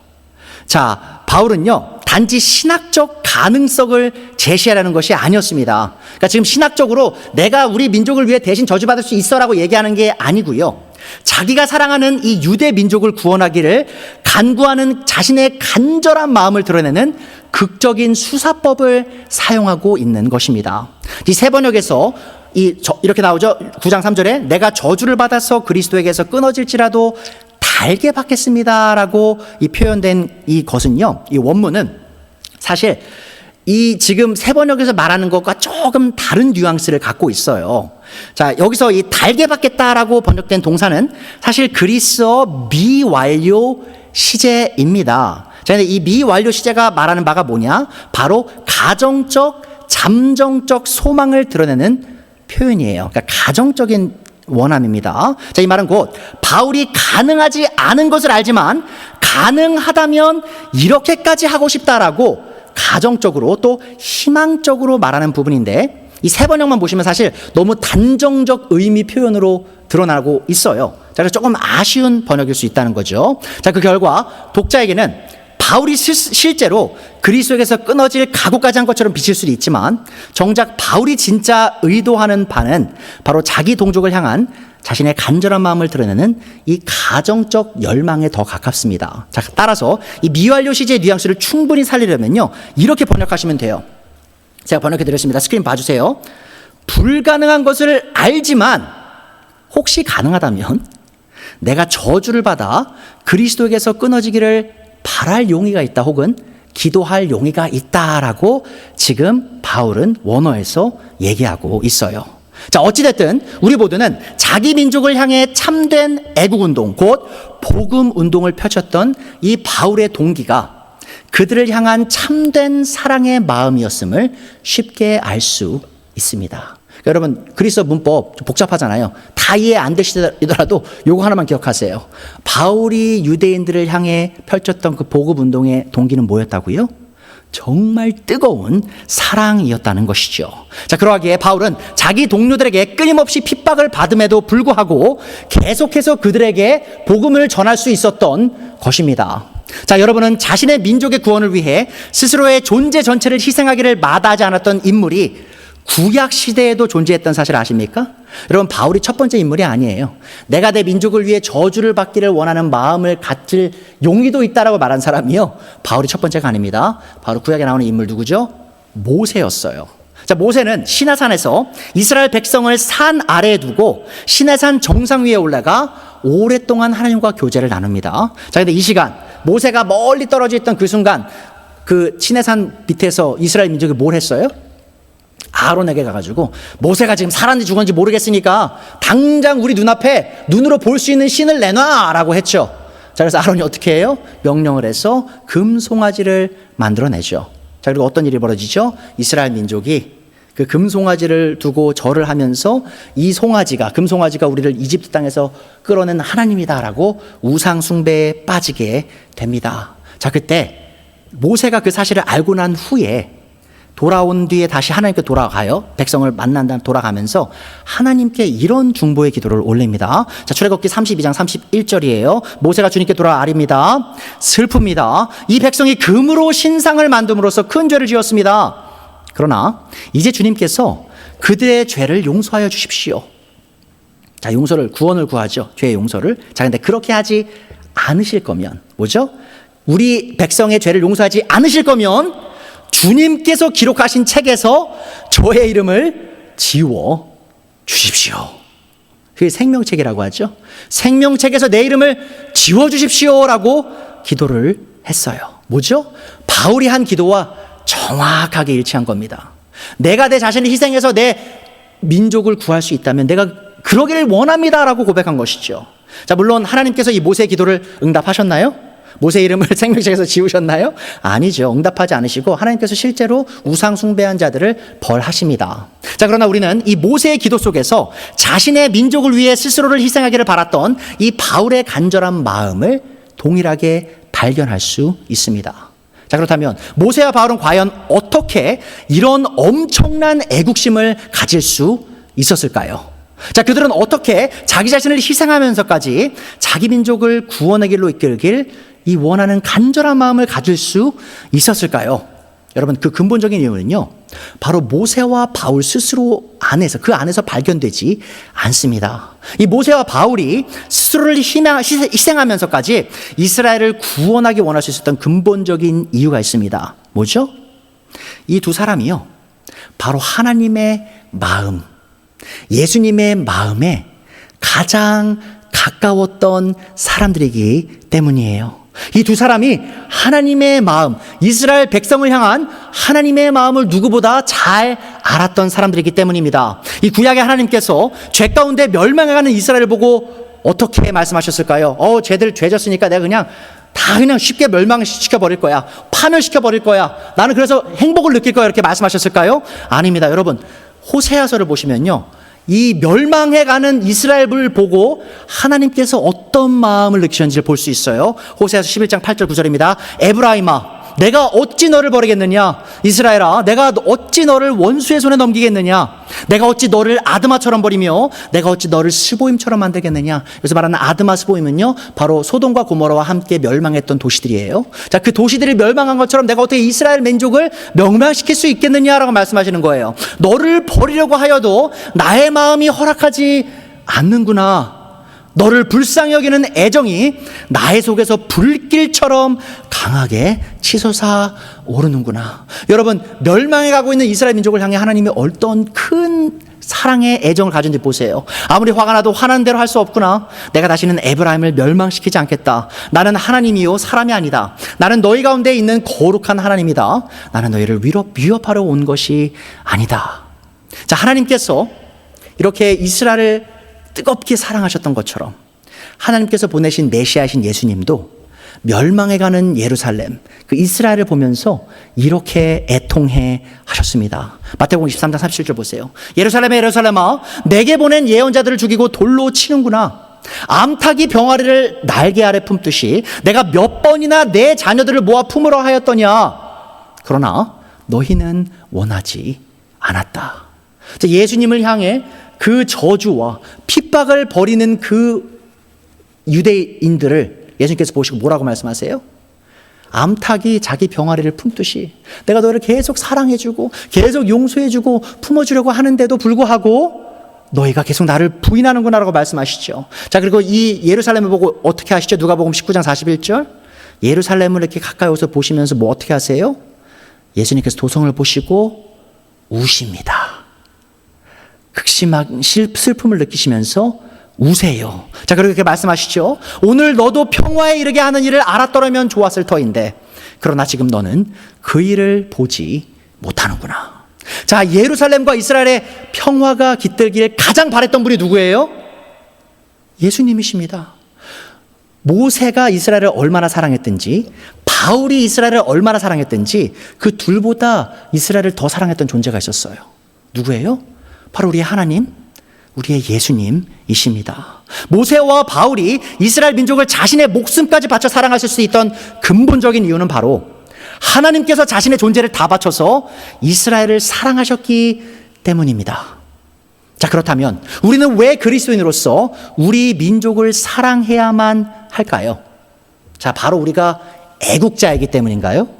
자, 바울은요, 단지 신학적 가능성을 제시하라는 것이 아니었습니다. 그러니까 지금 신학적으로 내가 우리 민족을 위해 대신 저주받을 수 있어라고 얘기하는 게 아니고요, 자기가 사랑하는 이 유대 민족을 구원하기를 간구하는 자신의 간절한 마음을 드러내는 극적인 수사법을 사용하고 있는 것입니다. 이 세 번역에서 이렇게 나오죠. 9장 3절에 내가 저주를 받아서 그리스도에게서 끊어질지라도 달게 받겠습니다라고 이 표현된 이것은요. 이 원문은 사실 이 지금 세 번역에서 말하는 것과 조금 다른 뉘앙스를 갖고 있어요. 자, 여기서 이 달게 받겠다라고 번역된 동사는 사실 그리스어 미완료 시제입니다. 자, 근데 이 미완료 시제가 말하는 바가 뭐냐? 바로 가정적, 잠정적 소망을 드러내는 표현이에요. 그러니까 가정적인 원함입니다. 자, 이 말은 곧 바울이 가능하지 않은 것을 알지만 가능하다면 이렇게까지 하고 싶다라고 가정적으로 또 희망적으로 말하는 부분인데 이 세 번역만 보시면 사실 너무 단정적 의미 표현으로 드러나고 있어요. 자, 그래서 조금 아쉬운 번역일 수 있다는 거죠. 자, 그 결과 독자에게는 바울이 실제로 그리스도에게서 끊어질 각오까지 한 것처럼 비칠 수도 있지만 정작 바울이 진짜 의도하는 바는 바로 자기 동족을 향한 자신의 간절한 마음을 드러내는 이 가정적 열망에 더 가깝습니다. 자, 따라서 이 미완료 시제의 뉘앙스를 충분히 살리려면요, 이렇게 번역하시면 돼요. 제가 번역해 드렸습니다. 스크린 봐주세요. 불가능한 것을 알지만 혹시 가능하다면 내가 저주를 받아 그리스도에게서 끊어지기를 바랄 용의가 있다, 혹은 기도할 용의가 있다라고 지금 바울은 원어에서 얘기하고 있어요. 자, 어찌됐든 우리 모두는 자기 민족을 향해 참된 애국운동, 곧 복음운동을 펼쳤던 이 바울의 동기가 그들을 향한 참된 사랑의 마음이었음을 쉽게 알 수 있습니다. 그러니까 여러분, 그리스어 문법 좀 복잡하잖아요. 다 이해 안 되시더라도 요거 하나만 기억하세요. 바울이 유대인들을 향해 펼쳤던 그 복음운동의 동기는 뭐였다고요? 정말 뜨거운 사랑이었다는 것이죠. 자, 그러하기에 바울은 자기 동료들에게 끊임없이 핍박을 받음에도 불구하고 계속해서 그들에게 복음을 전할 수 있었던 것입니다. 자, 여러분은 자신의 민족의 구원을 위해 스스로의 존재 전체를 희생하기를 마다하지 않았던 인물이 구약 시대에도 존재했던 사실 아십니까? 여러분, 바울이 첫 번째 인물이 아니에요. 내가 내 민족을 위해 저주를 받기를 원하는 마음을 갖을 용의도 있다라고 말한 사람이요, 바울이 첫 번째가 아닙니다. 바로 구약에 나오는 인물 누구죠? 모세였어요. 자, 모세는 시내산에서 이스라엘 백성을 산 아래에 두고 시내산 정상 위에 올라가 오랫동안 하나님과 교제를 나눕니다. 자, 근데 이 시간 모세가 멀리 떨어져 있던 그 순간 그 시내산 밑에서 이스라엘 민족이 뭘 했어요? 아론에게 가가지고 모세가 지금 살았는지 죽었는지 모르겠으니까 당장 우리 눈앞에 눈으로 볼 수 있는 신을 내놔라고 했죠. 자, 그래서 아론이 어떻게 해요? 명령을 해서 금송아지를 만들어내죠. 자, 그리고 어떤 일이 벌어지죠? 이스라엘 민족이 그 금송아지를 두고 절을 하면서 이 송아지가, 금송아지가 우리를 이집트 땅에서 끌어낸 하나님이다라고 우상 숭배에 빠지게 됩니다. 자, 그때 모세가 그 사실을 알고 난 후에 돌아온 뒤에 다시 하나님께 돌아가요. 백성을 만난 다음 돌아가면서 하나님께 이런 중보의 기도를 올립니다. 자, 출애굽기 32장 31절이에요. 모세가 주님께 돌아와 아립니다. 슬픕니다. 이 백성이 금으로 신상을 만듦으로써 큰 죄를 지었습니다. 그러나 이제 주님께서 그들의 죄를 용서하여 주십시오. 자, 용서를, 구원을 구하죠. 죄의 용서를. 자, 근데 그렇게 하지 않으실 거면 뭐죠? 우리 백성의 죄를 용서하지 않으실 거면 주님께서 기록하신 책에서 저의 이름을 지워 주십시오. 그게 생명책이라고 하죠. 생명책에서 내 이름을 지워 주십시오라고 기도를 했어요. 뭐죠? 바울이 한 기도와 정확하게 일치한 겁니다. 내가 내 자신을 희생해서 내 민족을 구할 수 있다면 내가 그러기를 원합니다라고 고백한 것이죠. 자, 물론 하나님께서 이 모세의 기도를 응답하셨나요? 모세 이름을 생명책에서 지우셨나요? 아니죠. 응답하지 않으시고 하나님께서 실제로 우상 숭배한 자들을 벌하십니다. 자, 그러나 우리는 이 모세의 기도 속에서 자신의 민족을 위해 스스로를 희생하기를 바랐던 이 바울의 간절한 마음을 동일하게 발견할 수 있습니다. 자, 그렇다면 모세와 바울은 과연 어떻게 이런 엄청난 애국심을 가질 수 있었을까요? 자, 그들은 어떻게 자기 자신을 희생하면서까지 자기 민족을 구원의 길로 이끌길 이 원하는 간절한 마음을 가질 수 있었을까요? 여러분, 그 근본적인 이유는요, 바로 모세와 바울 스스로 안에서, 그 안에서 발견되지 않습니다. 이 모세와 바울이 스스로를 희생하면서까지 이스라엘을 구원하기 원할 수 있었던 근본적인 이유가 있습니다. 뭐죠? 이 두 사람이요, 바로 하나님의 마음, 예수님의 마음에 가장 가까웠던 사람들이기 때문이에요. 이 두 사람이 하나님의 마음, 이스라엘 백성을 향한 하나님의 마음을 누구보다 잘 알았던 사람들이기 때문입니다. 이 구약의 하나님께서 죄 가운데 멸망해가는 이스라엘을 보고 어떻게 말씀하셨을까요? 쟤들 죄 졌으니까 내가 그냥 쉽게 멸망시켜버릴 거야. 파멸시켜버릴 거야. 나는 그래서 행복을 느낄 거야. 이렇게 말씀하셨을까요? 아닙니다. 여러분, 호세아서를 보시면요, 이 멸망해가는 이스라엘을 보고 하나님께서 어떤 마음을 느끼셨는지를 볼 수 있어요. 호세아서 11장 8절 9절입니다. 에브라임아, 내가 어찌 너를 버리겠느냐? 이스라엘아, 내가 어찌 너를 원수의 손에 넘기겠느냐? 내가 어찌 너를 아드마처럼 버리며 내가 어찌 너를 스보임처럼 만들겠느냐? 그래서 말하는 아드마, 스보임은요, 바로 소돔과 고모라와 함께 멸망했던 도시들이에요. 자, 그 도시들이 멸망한 것처럼 내가 어떻게 이스라엘 민족을 멸망시킬 수 있겠느냐라고 말씀하시는 거예요. 너를 버리려고 하여도 나의 마음이 허락하지 않는구나. 너를 불쌍히 여기는 애정이 나의 속에서 불길처럼 강하게 치솟아 오르는구나. 여러분, 멸망해 가고 있는 이스라엘 민족을 향해 하나님이 어떤 큰 사랑의 애정을 가진지 보세요. 아무리 화가 나도 화난 대로 할 수 없구나. 내가 다시는 에브라임을 멸망시키지 않겠다. 나는 하나님이요 사람이 아니다. 나는 너희 가운데 있는 거룩한 하나님이다. 나는 너희를 위협하러 온 것이 아니다. 자, 하나님께서 이렇게 이스라엘을 뜨겁게 사랑하셨던 것처럼 하나님께서 보내신 메시아이신 예수님도 멸망해가는 예루살렘, 그 이스라엘을 보면서 이렇게 애통해 하셨습니다. 마태복음 23장 37절 보세요. 예루살렘아, 예루살렘아, 내게 보낸 예언자들을 죽이고 돌로 치는구나. 암탉이 병아리를 날개 아래 품듯이 내가 몇 번이나 내 자녀들을 모아 품으러 하였더냐. 그러나 너희는 원하지 않았다. 예수님을 향해 그 저주와 핍박을 벌이는 그 유대인들을 예수님께서 보시고 뭐라고 말씀하세요? 암탉이 자기 병아리를 품듯이 내가 너를 계속 사랑해주고 계속 용서해주고 품어주려고 하는데도 불구하고 너희가 계속 나를 부인하는구나 라고 말씀하시죠. 자, 그리고 이 예루살렘을 보고 어떻게 하시죠? 누가복음 19장 41절. 예루살렘을 이렇게 가까이 오서 보시면서 뭐 어떻게 하세요? 예수님께서 도성을 보시고 우십니다. 극심한 슬픔을 느끼시면서 우세요. 자, 그리고 이렇게 말씀하시죠. 오늘 너도 평화에 이르게 하는 일을 알았더라면 좋았을 터인데 그러나 지금 너는 그 일을 보지 못하는구나. 자, 예루살렘과 이스라엘의 평화가 깃들길 가장 바랬던 분이 누구예요? 예수님이십니다. 모세가 이스라엘을 얼마나 사랑했든지 바울이 이스라엘을 얼마나 사랑했든지 그 둘보다 이스라엘을 더 사랑했던 존재가 있었어요. 누구예요? 바로 우리의 하나님, 우리의 예수님이십니다. 모세와 바울이 이스라엘 민족을 자신의 목숨까지 바쳐 사랑하실 수 있던 근본적인 이유는 바로 하나님께서 자신의 존재를 다 바쳐서 이스라엘을 사랑하셨기 때문입니다. 자, 그렇다면 우리는 왜 그리스도인으로서 우리 민족을 사랑해야만 할까요? 자, 바로 우리가 애국자이기 때문인가요?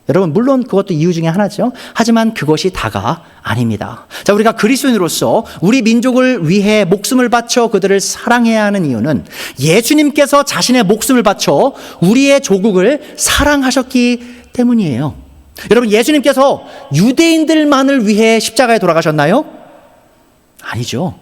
여러분, 물론 그것도 이유 중에 하나죠. 하지만 그것이 다가 아닙니다. 자, 우리가 그리스도인으로서 우리 민족을 위해 목숨을 바쳐 그들을 사랑해야 하는 이유는 예수님께서 자신의 목숨을 바쳐 우리의 조국을 사랑하셨기 때문이에요. 여러분, 예수님께서 유대인들만을 위해 십자가에 돌아가셨나요? 아니죠.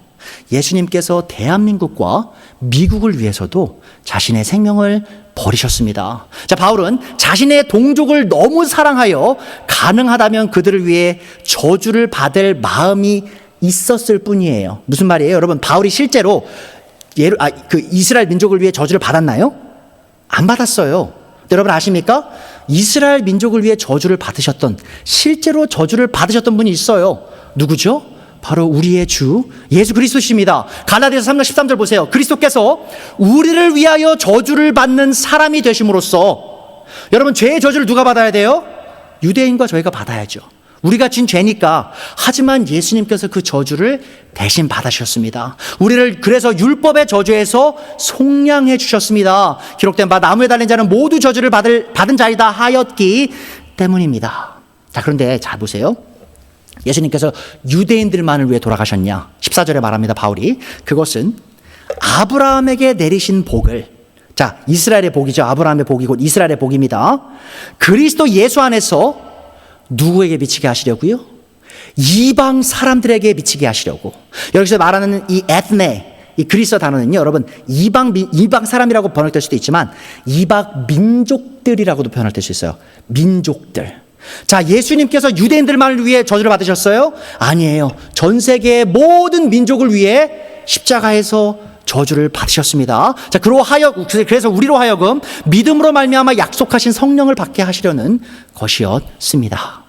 예수님께서 대한민국과 미국을 위해서도 자신의 생명을 버리셨습니다. 자, 바울은 자신의 동족을 너무 사랑하여 가능하다면 그들을 위해 저주를 받을 마음이 있었을 뿐이에요. 무슨 말이에요? 여러분, 바울이 실제로 이스라엘 민족을 위해 저주를 받았나요? 안 받았어요. 여러분 아십니까? 이스라엘 민족을 위해 저주를 받으셨던, 실제로 저주를 받으셨던 분이 있어요. 누구죠? 바로 우리의 주 예수 그리스도십니다. 갈라디아서 3장 13절 보세요. 그리스도께서 우리를 위하여 저주를 받는 사람이 되심으로써, 여러분, 죄의 저주를 누가 받아야 돼요? 유대인과 저희가 받아야죠. 우리가 진 죄니까. 하지만 예수님께서 그 저주를 대신 받으셨습니다. 우리를 그래서 율법의 저주에서 속량해 주셨습니다. 기록된 바 나무에 달린 자는 모두 저주를 받은 자이다 하였기 때문입니다. 자, 그런데 잘 보세요. 예수님께서 유대인들만을 위해 돌아가셨냐? 14절에 말합니다, 바울이. 그것은 아브라함에게 내리신 복을 자, 이스라엘의 복이죠. 아브라함의 복이 곧 이스라엘의 복입니다. 그리스도 예수 안에서 누구에게 미치게 하시려고요? 이방 사람들에게 미치게 하시려고. 여기서 말하는 이 에트네, 이 그리스어 단어는요, 여러분, 이방 사람이라고 번역될 수도 있지만 이방 민족들이라고도 번역될 수 있어요. 민족들. 자, 예수님께서 유대인들만을 위해 저주를 받으셨어요? 아니에요. 전 세계의 모든 민족을 위해 십자가에서 저주를 받으셨습니다. 자, 그래서 우리로 하여금 믿음으로 말미암아 약속하신 성령을 받게 하시려는 것이었습니다.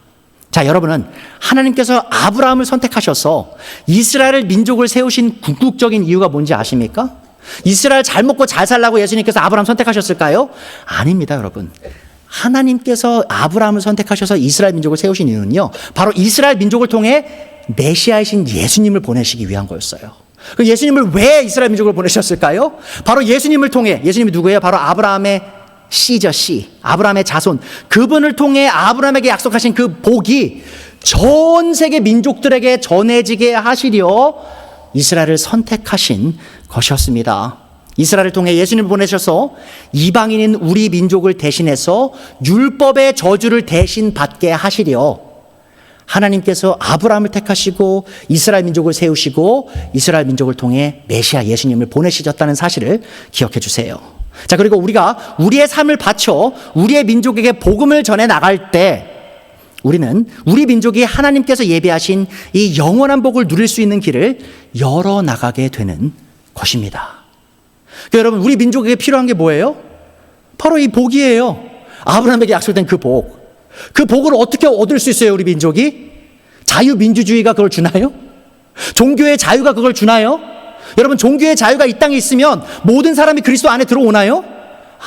자, 여러분은 하나님께서 아브라함을 선택하셔서 이스라엘 민족을 세우신 궁극적인 이유가 뭔지 아십니까? 이스라엘 잘 먹고 잘 살라고 예수님께서 아브라함 선택하셨을까요? 아닙니다, 여러분. 하나님께서 아브라함을 선택하셔서 이스라엘 민족을 세우신 이유는요, 바로 이스라엘 민족을 통해 메시아이신 예수님을 보내시기 위한 거였어요. 예수님을 왜 이스라엘 민족을 보내셨을까요? 바로 예수님을 통해, 예수님이 누구예요? 바로 아브라함의 씨죠, 씨. 아브라함의 자손. 그분을 통해 아브라함에게 약속하신 그 복이 전 세계 민족들에게 전해지게 하시려 이스라엘을 선택하신 것이었습니다. 이스라엘을 통해 예수님을 보내셔서 이방인인 우리 민족을 대신해서 율법의 저주를 대신 받게 하시려 하나님께서 아브라함을 택하시고 이스라엘 민족을 세우시고 이스라엘 민족을 통해 메시아 예수님을 보내시셨다는 사실을 기억해 주세요. 자, 그리고 우리가 우리의 삶을 바쳐 우리의 민족에게 복음을 전해 나갈 때 우리는 우리 민족이 하나님께서 예비하신 이 영원한 복을 누릴 수 있는 길을 열어 나가게 되는 것입니다. 그러니까 여러분, 우리 민족에게 필요한 게 뭐예요? 바로 이 복이에요. 아브라함에게 약속된 그 복. 그 복을 어떻게 얻을 수 있어요, 우리 민족이? 자유민주주의가 그걸 주나요? 종교의 자유가 그걸 주나요? 여러분, 종교의 자유가 이 땅에 있으면 모든 사람이 그리스도 안에 들어오나요?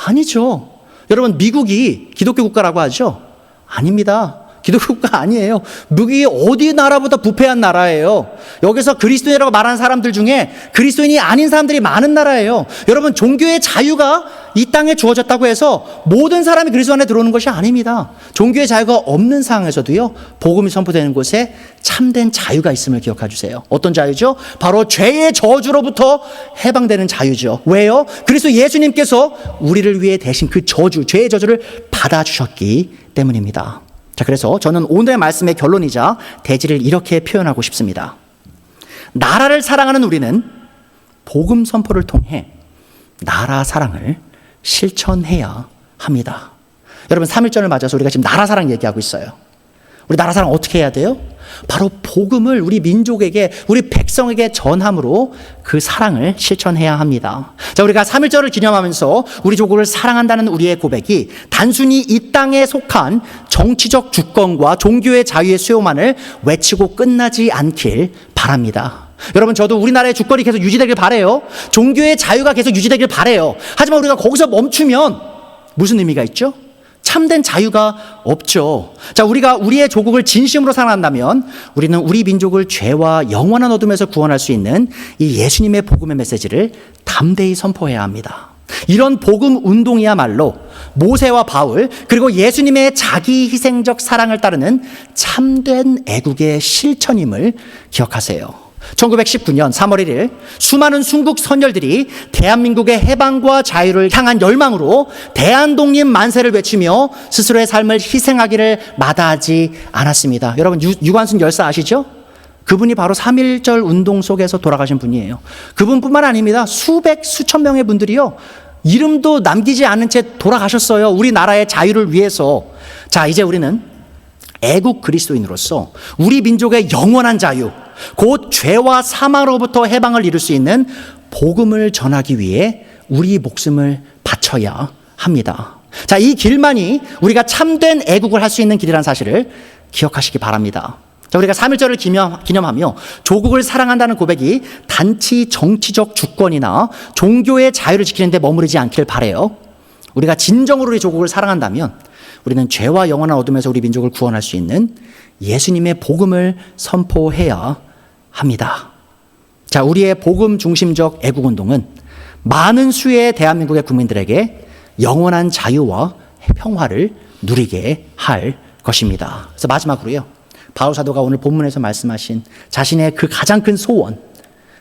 아니죠. 여러분, 미국이 기독교 국가라고 하죠? 아닙니다. 기독교 국가 아니에요. 미국이 어디 나라보다 부패한 나라예요. 여기서 그리스도인이라고 말하는 사람들 중에 그리스도인이 아닌 사람들이 많은 나라예요. 여러분, 종교의 자유가 이 땅에 주어졌다고 해서 모든 사람이 그리스도 안에 들어오는 것이 아닙니다. 종교의 자유가 없는 상황에서도요, 복음이 선포되는 곳에 참된 자유가 있음을 기억해 주세요. 어떤 자유죠? 바로 죄의 저주로부터 해방되는 자유죠. 왜요? 그리스도 예수님께서 우리를 위해 대신 그 저주, 죄의 저주를 받아주셨기 때문입니다. 자, 그래서 저는 오늘의 말씀의 결론이자 대지를 이렇게 표현하고 싶습니다. 나라를 사랑하는 우리는 복음 선포를 통해 나라 사랑을 실천해야 합니다. 여러분, 3.1절을 맞아서 우리가 지금 나라 사랑 얘기하고 있어요. 우리 나라 사랑 어떻게 해야 돼요? 바로 복음을 우리 민족에게, 우리 백성에게 전함으로 그 사랑을 실천해야 합니다. 자, 우리가 3.1절을 기념하면서 우리 조국을 사랑한다는 우리의 고백이 단순히 이 땅에 속한 정치적 주권과 종교의 자유의 수요만을 외치고 끝나지 않길 바랍니다. 여러분, 저도 우리나라의 주권이 계속 유지되길 바라요. 종교의 자유가 계속 유지되길 바라요. 하지만 우리가 거기서 멈추면 무슨 의미가 있죠? 참된 자유가 없죠. 자, 우리가 우리의 조국을 진심으로 사랑한다면 우리는 우리 민족을 죄와 영원한 어둠에서 구원할 수 있는 이 예수님의 복음의 메시지를 담대히 선포해야 합니다. 이런 복음 운동이야말로 모세와 바울, 그리고 예수님의 자기 희생적 사랑을 따르는 참된 애국의 실천임을 기억하세요. 1919년 3월 1일 수많은 순국 선열들이 대한민국의 해방과 자유를 향한 열망으로 대한독립 만세를 외치며 스스로의 삶을 희생하기를 마다하지 않았습니다. 여러분, 유관순 열사 아시죠? 그분이 바로 3.1절 운동 속에서 돌아가신 분이에요. 그분뿐만 아닙니다. 수천 명의 분들이요, 이름도 남기지 않은 채 돌아가셨어요. 우리나라의 자유를 위해서. 자, 이제 우리는 애국 그리스도인으로서 우리 민족의 영원한 자유, 곧 죄와 사망으로부터 해방을 이룰 수 있는 복음을 전하기 위해 우리 목숨을 바쳐야 합니다. 자, 이 길만이 우리가 참된 애국을 할 수 있는 길이라는 사실을 기억하시기 바랍니다. 자, 우리가 3.1절을 기념하며 조국을 사랑한다는 고백이 단지 정치적 주권이나 종교의 자유를 지키는 데 머무르지 않길 바라요. 우리가 진정으로 우리 조국을 사랑한다면 우리는 죄와 영원한 어둠에서 우리 민족을 구원할 수 있는 예수님의 복음을 선포해야 합니다. 자, 우리의 복음 중심적 애국운동은 많은 수의 대한민국의 국민들에게 영원한 자유와 평화를 누리게 할 것입니다. 그래서 마지막으로요, 바울 사도가 오늘 본문에서 말씀하신 자신의 그 가장 큰 소원,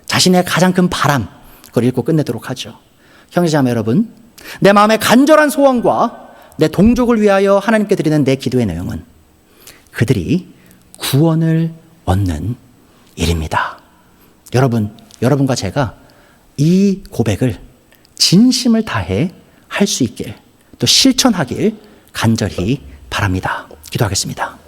자신의 가장 큰 바람, 그걸 읽고 끝내도록 하죠. 형제자매 여러분, 내 마음의 간절한 소원과 내 동족을 위하여 하나님께 드리는 내 기도의 내용은 그들이 구원을 얻는 일입니다. 여러분과 제가 이 고백을 진심을 다해 할 수 있길, 또 실천하길 간절히 바랍니다. 기도하겠습니다.